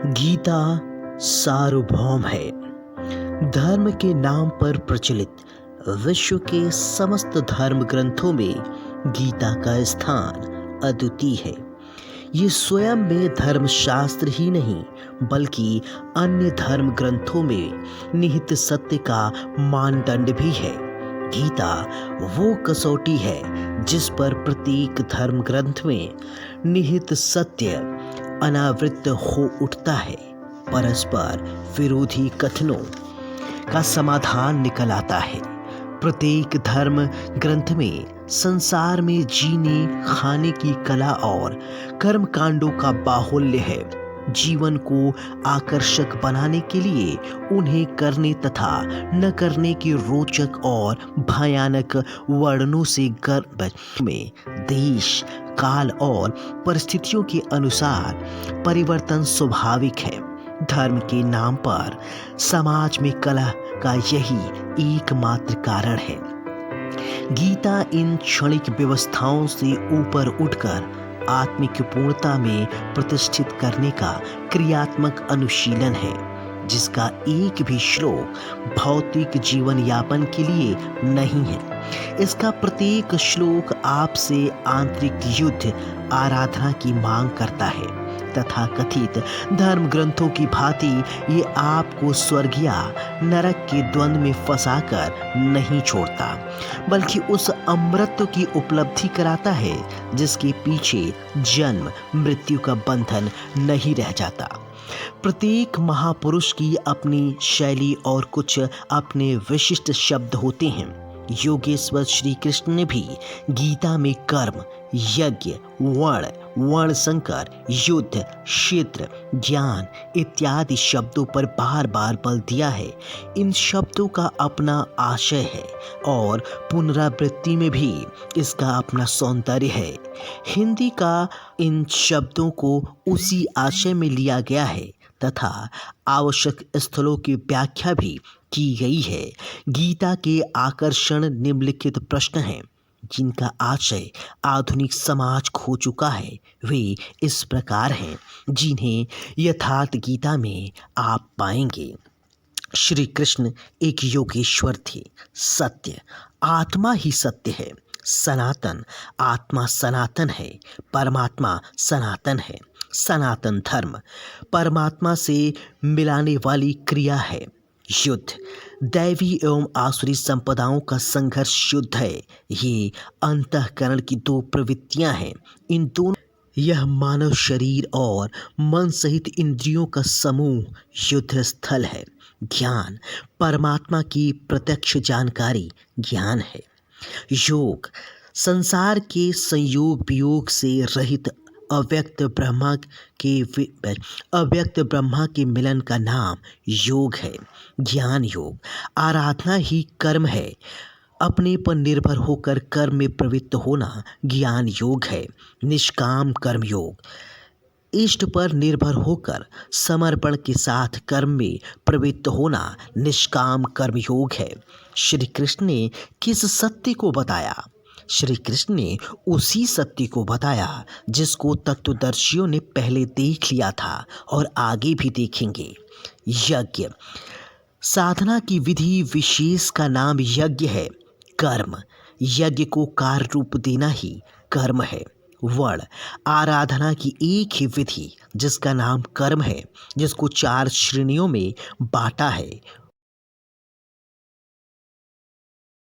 गीता सार्वभौम है। धर्म के नाम पर प्रचलित विश्व के समस्त धर्म ग्रंथों में गीता का स्थान अद्वितीय है। ये स्वयं में धर्मशास्त्र ही नहीं बल्कि अन्य धर्म ग्रंथों में निहित सत्य का मानदंड भी है। गीता वो कसौटी है जिस पर प्रत्येक धर्म ग्रंथ में निहित सत्य अनावृत हो उठता है। परस्पर विरोधी कथनों का समाधान निकल आता है। प्रत्येक धर्म ग्रंथ में संसार में जीने खाने की कला और कर्म कांडों का बाहुल्य है। जीवन को आकर्षक बनाने के लिए उन्हें करने तथा न करने के रोचक और भयानक वर्णनों से गर्भ में देश काल और परिस्थितियों के अनुसार परिवर्तन स्वाभाविक है। धर्म के नाम पर समाज में कलह का यही एकमात्र कारण है। गीता इन क्षणिक व्यवस्थाओं से ऊपर उठकर आत्मिक पूर्णता में प्रतिष्ठित करने का क्रियात्मक अनुशीलन है, जिसका एक भी श्लोक भौतिक जीवन यापन के लिए नहीं है। इसका प्रत्येक श्लोक आपसे आंतरिक युद्ध आराधना की मांग करता है। तथा कथित धर्म ग्रंथों की भांति ये आपको स्वर्ग या नरक के द्वंद्व में फंसाकर नहीं छोड़ता, बल्कि उस अमृत की उपलब्धि कराता है जिसके पीछे जन्म मृत्यु का बंधन नहीं रह जाता। प्रत्येक महापुरुष की अपनी शैली और कुछ अपने विशिष्ट शब्द होते हैं। योगेश्वर श्री कृष्ण ने भी गीता में कर्म, यज्ञ, वर्ण संकर, युद्ध, क्षेत्र, ज्ञान इत्यादि शब्दों पर बार बार बल दिया है। इन शब्दों का अपना आशय है और पुनरावृत्ति में भी इसका अपना सौंदर्य है। हिंदी का इन शब्दों को उसी आशय में लिया गया है तथा आवश्यक स्थलों की व्याख्या भी की गई है। गीता के आकर्षण निम्नलिखित प्रश्न हैं जिनका आशय आधुनिक समाज खो चुका है। वे इस प्रकार हैं जिन्हें यथार्थ गीता में आप पाएंगे। श्री कृष्ण एक योगेश्वर थे। सत्य, आत्मा ही सत्य है। सनातन, आत्मा सनातन है। परमात्मा सनातन है। सनातन धर्म परमात्मा से मिलाने वाली क्रिया है। युद्ध, दैवी एवं आसुरी संपदाओं का संघर्ष युद्ध है। ये अंतःकरण की दो प्रवृत्तियां हैं। इन दोनों यह मानव शरीर और मन सहित इंद्रियों का समूह युद्ध स्थल है। ज्ञान, परमात्मा की प्रत्यक्ष जानकारी ज्ञान है। योग, संसार के संयोग वियोग से रहित अव्यक्त ब्रह्मा के मिलन का नाम योग है। ज्ञान योग, आराधना ही कर्म है। अपने पर निर्भर होकर कर्म में प्रवृत्त होना ज्ञान योग है। निष्काम कर्म योग, इष्ट पर निर्भर होकर समर्पण के साथ कर्म में प्रवृत्त होना निष्काम कर्म योग है। श्री कृष्ण ने किस सत्य को बताया? श्री कृष्ण ने उसी सत्य को बताया जिसको तत्वदर्शियों ने पहले देख लिया था और आगे भी देखेंगे। यज्ञ, साधना की विधि विशेष का नाम यज्ञ है। कर्म, यज्ञ को कार्य रूप देना ही कर्म है। वर्ण, आराधना की एक ही विधि जिसका नाम कर्म है, जिसको 4 श्रेणियों में बांटा है।